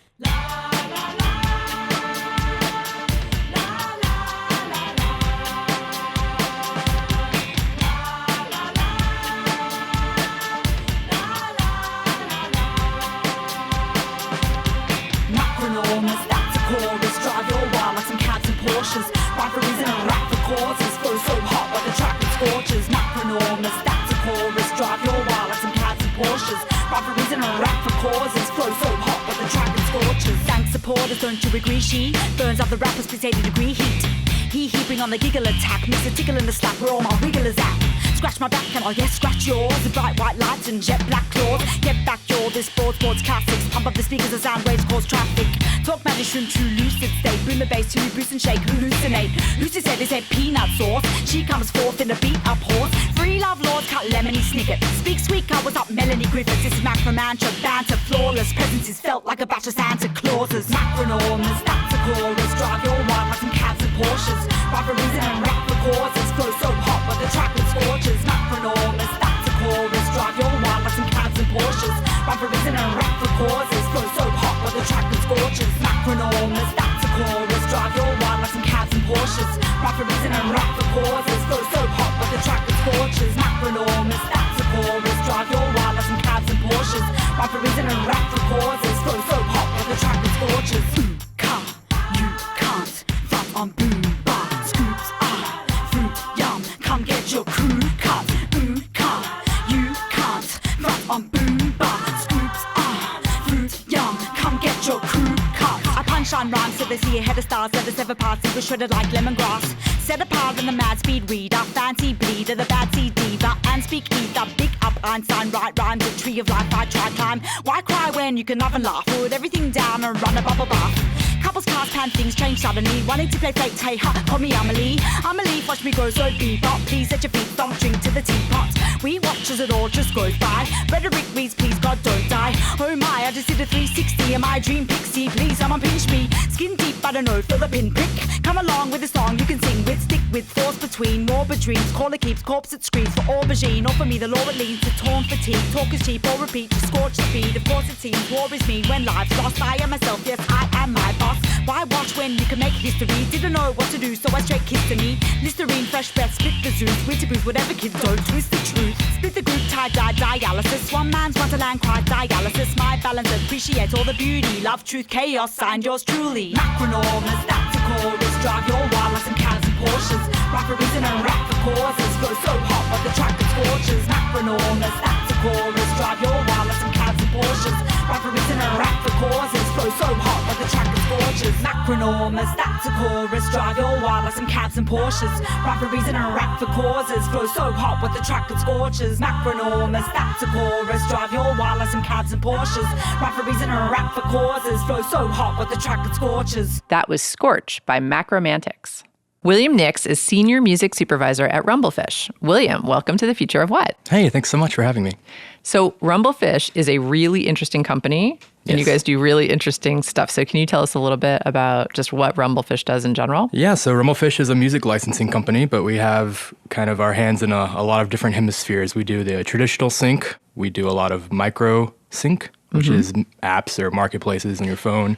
Macronormous, that's a chorus. Drive your wild like some cabs and Porsches. Rivalries and a rap for causes. Flow so hot while the track it scorches. Macronormous, that's a chorus. Drive your wild like some cabs and Porsches. Rivalries and a rap for causes. Flow so hot while the track it scorches. Thanks supporters, don't you agree? She burns up the rappers with 80-degree heat. He bring on the giggle attack. Mix a tickle in the slap where all my wrigglers at. Scratch my back and I'll scratch yours. The bright white lights and jet black claws. Get back your this sports classics. Pump up the speakers as sound waves cause traffic. Talk magician to lucid state. Boom the bass to boost and shake. Hallucinate. Who's to say this ain't peanut sauce? She comes forth in a beat up horse. Free love lords cut lemony snicket. Speak sweet covers up Melanie Griffiths. This is Macromantra banter flawless. Presence is felt like a batch of Santa Clauses. Macronormous, that's a chorus. Drive your wild like some cabs and Porsches. Rivalries and rap for causes. Flow so hot but the track is scorches. Macronormous, that's a chorus. Drive your wild like some cabs and Porsches. Rivalries and rap for causes. Flow so hot but the track is scorches. Macronormous, that's a chorus. Drive your wild like some cabs and Porsches. Rivalries and rap for causes. Flow so hot but the track is scorches. Macronormous, that's a chorus. Drive your wild like some cabs and Porsches. Rivalries and rap for causes. Flow so hot but the track is scorches. Car, you can't front on boom bar. Scoops are fruit yum. Come get your crew cut. Car, you can't front on boom bar. Scoops are fruit yum. Come get your crew cut. I punchline rhymes so they see ahead of stars. Let us ever pass. It was shredded like lemongrass. Set apart in the mad speed reader. Fancy bleeder, the bad seed diva. And speak either. Big up Einstein, write rhymes. A tree of life I try climb. Why cry when you can love and laugh? Put everything down and run a bubble bath. Couples, cars, pan, things change suddenly. Wanting to play fate, hey ha, call me Amelie. I'm a leaf, watch me grow so bebop. Please let your feet thump, drink to the teapot. We watch as it all just goes by. Rhetoric reads, please God don't die. Oh my, I just did a 360 and my dream pixie. Please someone pinch me. Skin deep but I know feel the pinprick. Come along with a song you can sing with. Stick with force between morbid dreams. Caller keeps corpse it screams for aubergine. Or for me the law it leads to torn fatigue. Talk is cheap or repeat to scorch the feed. Of course it seems war is mean when life's lost. I am myself, yes I am my boss. Why watch when you can make history? Didn't know what to do, so I straight kissed to me. Listerine, fresh breath, split the Zeus. Winter booth, whatever kids don't twist the truth. Split the group, tie-dye, dialysis. One man's wonderland, cried dialysis. My balance, appreciate all the beauty. Love, truth, chaos, signed yours truly. Macronormous, that's a chorus. Drive your wild like some cabs and Porsches. Rivalries and a rap for causes. Flow so hot, but the track is scorches. Macronormous, that's a chorus. Drive your wild like some cabs and Porsches. Rivalries and a rap for causes. Flow so hot, but the track is scorches. Macronormous, that's a chorus. Drive your wild like some cabs and Porsches. Rivalries and a rap for causes. Flow so hot, but the track is scorches. Macronormous, that's a chorus. Drive your wild like some cabs and Porsches. Rivalries and a rap for causes. Flow so hot, but the track is scorches. That was Scorch by Macromantics. William Nix is Senior Music Supervisor at Rumblefish. William, welcome to the Future of What? Hey, thanks so much for having me. So Rumblefish is a really interesting company, and you guys do really interesting stuff. So can you tell us a little bit about just what Rumblefish does in general? Yeah, so Rumblefish is a music licensing company, but we have kind of our hands in a lot of different hemispheres. We do the traditional sync. We do a lot of micro sync, which is apps or marketplaces on your phone.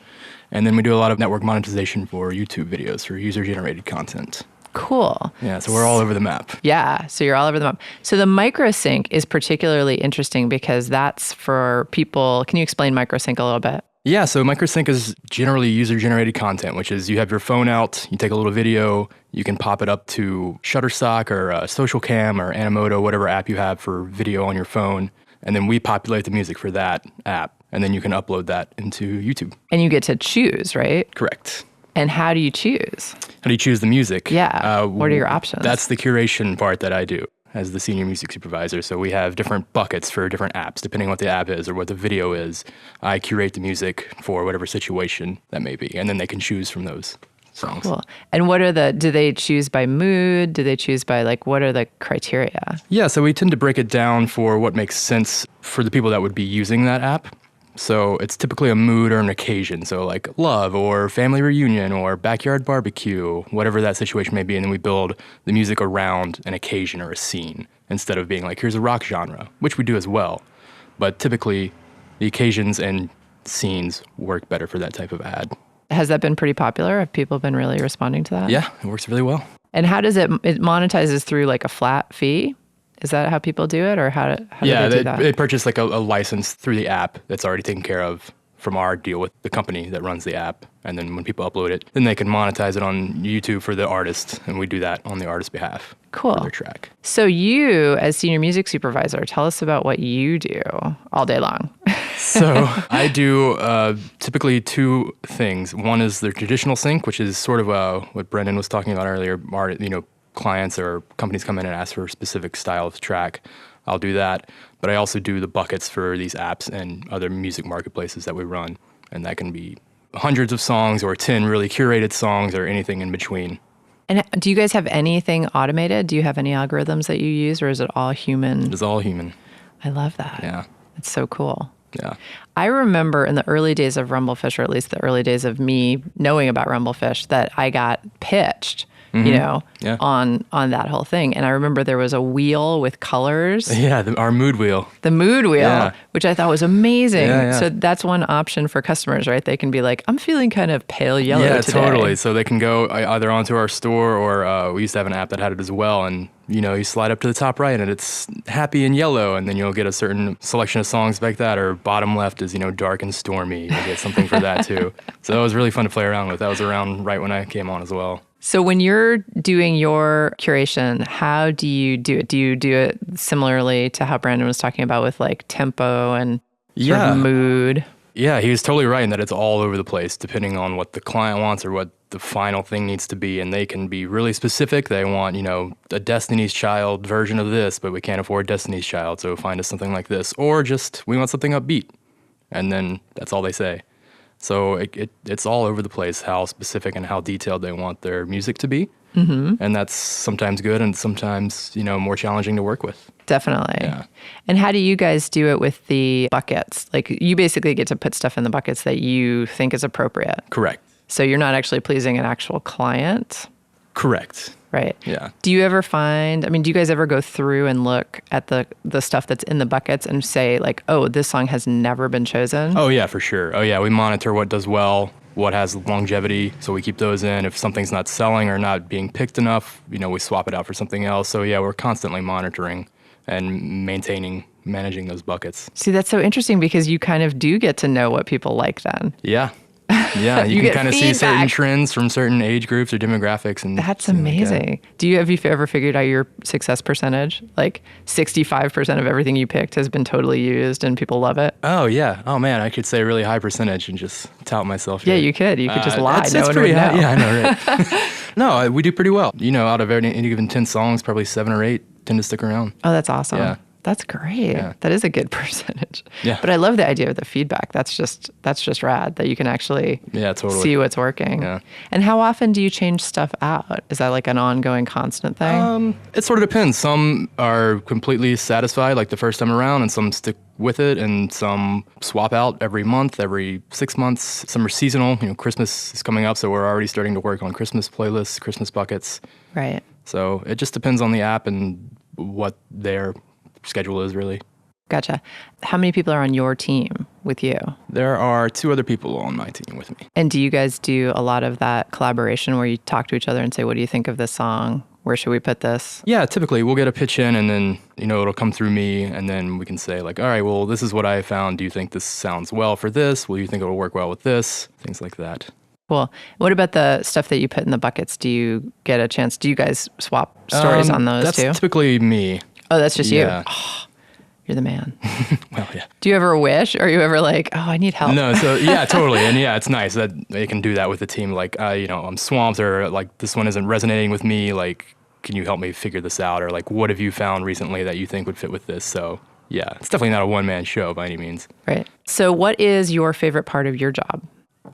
And then we do a lot of network monetization for YouTube videos, for user-generated content. Cool. Yeah, so we're all over the map. Yeah, so you're all over the map. So the microsync is particularly interesting because that's for people. Can you explain microsync a little bit? Yeah, so microsync is generally user-generated content, which is you have your phone out, you take a little video, you can pop it up to Shutterstock or Social Cam or Animoto, whatever app you have for video on your phone, and then we populate the music for that app, and then you can upload that into YouTube. And you get to choose, right? Correct. And how do you choose? How do you choose the music? Yeah. What are your options? That's the curation part that I do as the senior music supervisor. So we have different buckets for different apps, depending on what the app is or what the video is. I curate the music for whatever situation that may be, and then they can choose from those songs. Cool. And do they choose by mood? Do they choose by what are the criteria? Yeah, so we tend to break it down for what makes sense for the people that would be using that app. So it's typically a mood or an occasion. So like love or family reunion or backyard barbecue, whatever that situation may be. And then we build the music around an occasion or a scene instead of being like, here's a rock genre, which we do as well. But typically the occasions and scenes work better for that type of ad. Has that been pretty popular? Have people been really responding to that? Yeah, it works really well. And how does it monetizes through like a flat fee? Is that how people do it, or how do they do that? They purchase like a license through the app that's already taken care of from our deal with the company that runs the app. And then when people upload it, then they can monetize it on YouTube for the artist, and we do that on the artist's behalf. Cool. For their track. So you, as senior music supervisor, tell us about what you do all day long. So I do typically two things. One is the traditional sync, which is sort of what Brendan was talking about earlier. Clients or companies come in and ask for a specific style of track. I'll do that. But I also do the buckets for these apps and other music marketplaces that we run. And that can be hundreds of songs or 10 really curated songs or anything in between. And do you guys have anything automated? Do you have any algorithms that you use, or is it all human? It's all human. I love that. Yeah. It's so cool. Yeah. I remember in the early days of Rumblefish, or at least the early days of me knowing about Rumblefish, that I got pitched on that whole thing. And I remember there was a wheel with colors. Yeah, our mood wheel. The mood wheel, which I thought was amazing. Yeah. So that's one option for customers, right? They can be like, I'm feeling kind of pale yellow today. Yeah, totally. So they can go either onto our store, or we used to have an app that had it as well. And, you slide up to the top right and it's happy and yellow. And then you'll get a certain selection of songs like that. Or bottom left is, dark and stormy. You'll get something for that too. So that was really fun to play around with. That was around right when I came on as well. So when you're doing your curation, how do you do it? Do you do it similarly to how Brandon was talking about with like tempo and sort of mood? Yeah, he was totally right in that it's all over the place depending on what the client wants or what the final thing needs to be. And they can be really specific. They want, a Destiny's Child version of this, but we can't afford Destiny's Child, so find us something like this. Or just, we want something upbeat. And then that's all they say. So it's all over the place how specific and how detailed they want their music to be. Mm-hmm. And that's sometimes good and sometimes, more challenging to work with. Definitely. Yeah. And how do you guys do it with the buckets? Like you basically get to put stuff in the buckets that you think is appropriate. Correct. So you're not actually pleasing an actual client. Correct. Right. Yeah. Do you ever do you guys ever go through and look at the stuff that's in the buckets and say like, oh, this song has never been chosen? Oh, yeah, for sure. Oh, yeah. We monitor what does well, what has longevity. So we keep those in. If something's not selling or not being picked enough, we swap it out for something else. So, yeah, we're constantly monitoring and managing those buckets. See, that's so interesting because you kind of do get to know what people like then. Yeah. Yeah, you can kind of see certain trends from certain age groups or demographics. And that's amazing. Have you ever figured out your success percentage? Like 65% of everything you picked has been totally used and people love it? Oh, yeah. Oh, man, I could say a really high percentage and just tout myself here. Yeah, you could. You could just lie. It's pretty high. Yeah, I know, right? No, we do pretty well. Out of any given 10 songs, probably 7 or 8 tend to stick around. Oh, that's awesome. Yeah. That's great. Yeah. That is a good percentage. Yeah. But I love the idea of the feedback. That's just rad that you can actually see what's working. Yeah. And how often do you change stuff out? Is that like an ongoing constant thing? It sort of depends. Some are completely satisfied like the first time around and some stick with it and some swap out every month, every 6 months. Some are seasonal. Christmas is coming up, so we're already starting to work on Christmas playlists, Christmas buckets. Right. So it just depends on the app and what their schedule is really. Gotcha. How many people are on your team with you? There are 2 other people on my team with me. And do you guys do a lot of that collaboration where you talk to each other and say, what do you think of this song? Where should we put this? Yeah, typically we'll get a pitch in and then, it'll come through me and then we can say like, all right, well, this is what I found. Do you think this sounds well for this? Will you think it'll work well with this? Things like that. Cool. What about the stuff that you put in the buckets? Do you get a chance? Do you guys swap stories on those that's too? That's typically me. Oh, that's just Yeah. you. Oh, you're the man. Well, yeah. Do you ever wish? Or are you ever like, oh, I need help? No, so yeah, totally. And yeah, it's nice that they can do that with the team. Like, I'm swamped or like this one isn't resonating with me. Like, can you help me figure this out? Or like, what have you found recently that you think would fit with this? So yeah, it's definitely not a one-man show by any means. Right. So what is your favorite part of your job?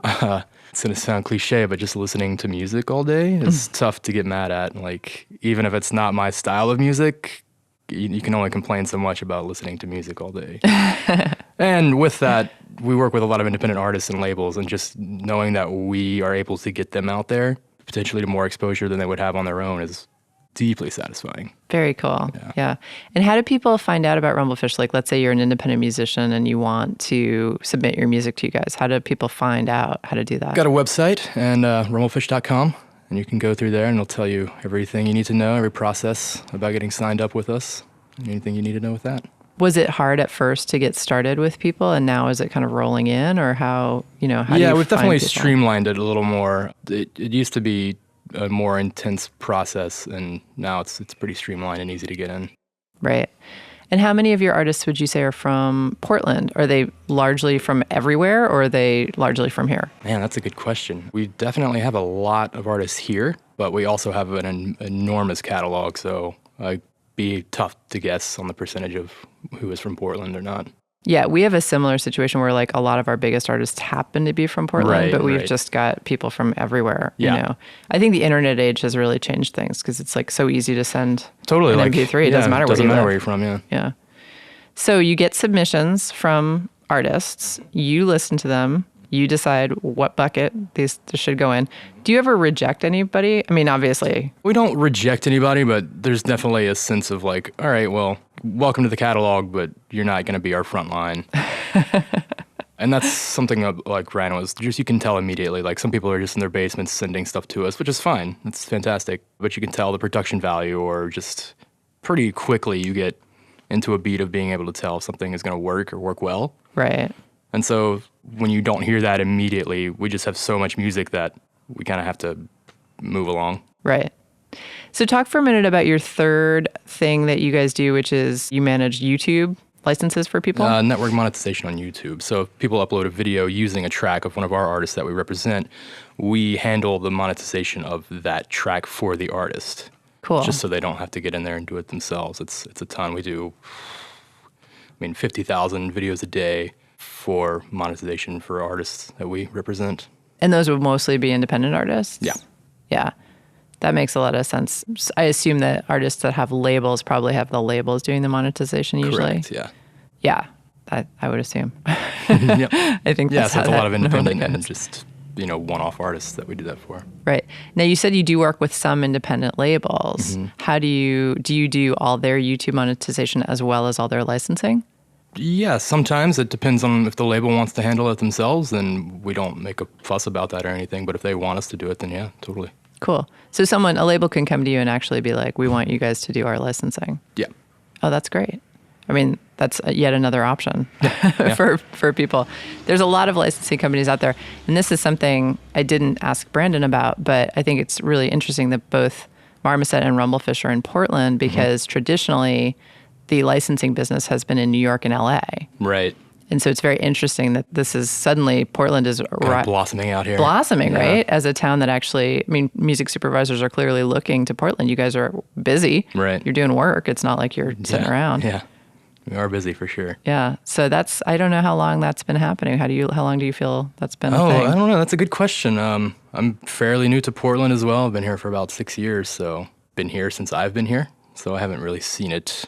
It's going to sound cliche, but just listening to music all day is tough to get mad at. Like, even if it's not my style of music, you can only complain so much about listening to music all day. And with that, we work with a lot of independent artists and labels, and just knowing that we are able to get them out there, potentially to more exposure than they would have on their own, is deeply satisfying. Very cool. Yeah. And how do people find out about Rumblefish? Like, let's say you're an independent musician and you want to submit your music to you guys. How do people find out how to do that? Got a website, and rumblefish.com, and you can go through there and it'll tell you everything you need to know, every process about getting signed up with us, anything you need to know with that. Was it hard at first to get started with people, and now is it kind of rolling in, or how do you Yeah, we've find definitely people? streamlined it a little more. It used to be a more intense process, and now it's pretty streamlined and easy to get in. Right. And how many of your artists would you say are from Portland? Are they largely from everywhere, or are they largely from here? Man, that's a good question. We definitely have a lot of artists here, but we also have an enormous catalog, so it'd be tough to guess on the percentage of who is from Portland or not. Yeah, we have a similar situation where like a lot of our biggest artists happen to be from Portland, Right, but we've right. just got people from everywhere. Yeah. I think the internet age has really changed things because it's like so easy to send Totally, an like MP3. It doesn't matter where you live. where you're from, yeah. Yeah. So you get submissions from artists, you listen to them, you decide what bucket these should go in. Do you ever reject anybody? I mean, obviously. We don't reject anybody, but there's definitely a sense of like, all right, well, welcome to the catalog, but you're not going to be our front line. And that's something like Ryan was just, you can tell immediately. Like, some people are just in their basements sending stuff to us, which is fine. It's fantastic. But you can tell the production value, or just pretty quickly you get into a beat of being able to tell if something is going to work or work well. Right. And so when you don't hear that immediately, we just have so much music that we kind of have to move along. Right. So talk for a minute about your third thing that you guys do, which is you manage YouTube licenses for people. Network monetization on YouTube. So if people upload a video using a track of one of our artists that we represent, we handle the monetization of that track for the artist. Cool. Just so they don't have to get in there and do it themselves. It's a ton. We do, 50,000 videos a day for monetization for artists that we represent. And those would mostly be independent artists? Yeah. Yeah. That makes a lot of sense. I assume that artists that have labels probably have the labels doing the monetization usually. Correct, yeah. Yeah, I would assume. Yep. I think Yeah, that's so how it's a lot that of independent normally and goes. just, one-off artists that we do that for. Right. Now, you said you do work with some independent labels. Mm-hmm. How do you do all their YouTube monetization as well as all their licensing? Yeah, sometimes it depends on if the label wants to handle it themselves, then we don't make a fuss about that or anything. But if they want us to do it, then yeah, totally. Cool. So a label can come to you and actually be like, we want you guys to do our licensing. Yeah. Oh, that's great. I mean, that's yet another option for people. There's a lot of licensing companies out there. And this is something I didn't ask Brandon about, but I think it's really interesting that both Marmoset and Rumblefish are in Portland because traditionally the licensing business has been in New York and LA. Right. And so it's very interesting that this is suddenly Portland is Kind of blossoming out here. blossoming, Yeah. right? As a town that actually, music supervisors are clearly looking to Portland. You guys are busy. Right. You're doing work. It's not like you're sitting around. Yeah. We are busy for sure. Yeah. So I don't know how long that's been happening. How long do you feel that's been a thing? I don't know. That's a good question. I'm fairly new to Portland as well. I've been here for about 6 years, so been here since I've been here. So I haven't really seen it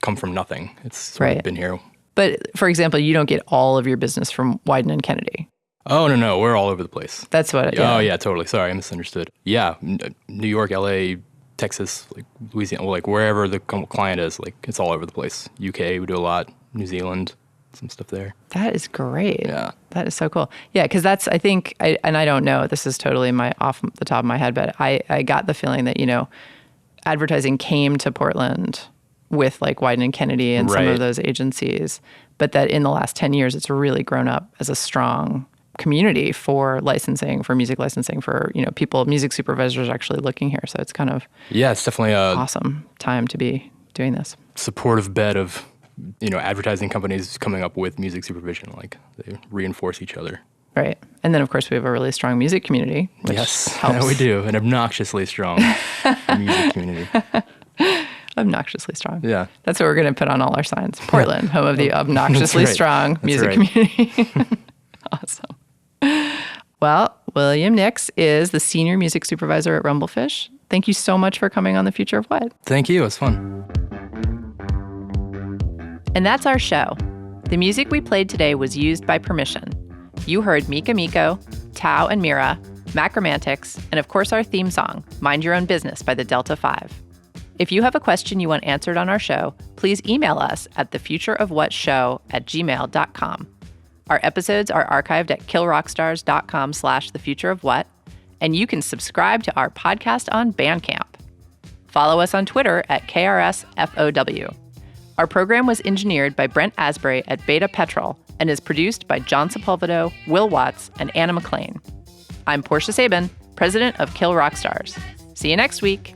come from nothing. It's sort of Right. been here. But for example, you don't get all of your business from Wyden and Kennedy. Oh, no. We're all over the place. That's what. Oh, yeah, totally. Sorry, I misunderstood. Yeah, New York, LA, Texas, like Louisiana, like wherever the client is, like it's all over the place. UK, we do a lot. New Zealand, some stuff there. That is great. Yeah. That is so cool. Yeah, because that's, I think, and I don't know, this is totally off the top of my head, but I got the feeling that, advertising came to Portland with like Wyden and Kennedy and some Right. of those agencies, but that in the last 10 years, it's really grown up as a strong community for licensing, for music licensing, for, people, music supervisors actually looking here. So it's kind of Yeah, it's definitely a awesome time to be doing this. supportive bed of, advertising companies coming up with music supervision. Like they reinforce each other. Right. And then, of course, we have a really strong music community, which Yes, helps. we do. An obnoxiously strong music community. Obnoxiously strong. Yeah. That's what we're going to put on all our signs. Portland, home of the obnoxiously That's right. strong That's music right. community. Awesome. Well, William Nix is the senior music supervisor at Rumblefish. Thank you so much for coming on The Future of What? Thank you. It was fun. And that's our show. The music we played today was used by permission. You heard Mika Miko, Tao and Mira, Macromantics, and of course our theme song, Mind Your Own Business by the Delta 5. If you have a question you want answered on our show, please email us at thefutureofwhatshow@gmail.com. Our episodes are archived at killrockstars.com/thefutureofwhat, and you can subscribe to our podcast on Bandcamp. Follow us on Twitter at KRSFOW. Our program was engineered by Brent Asbury at Beta Petrol and is produced by John Sepulvedo, Will Watts, and Anna McLean. I'm Portia Sabin, president of Kill Rock Stars. See you next week.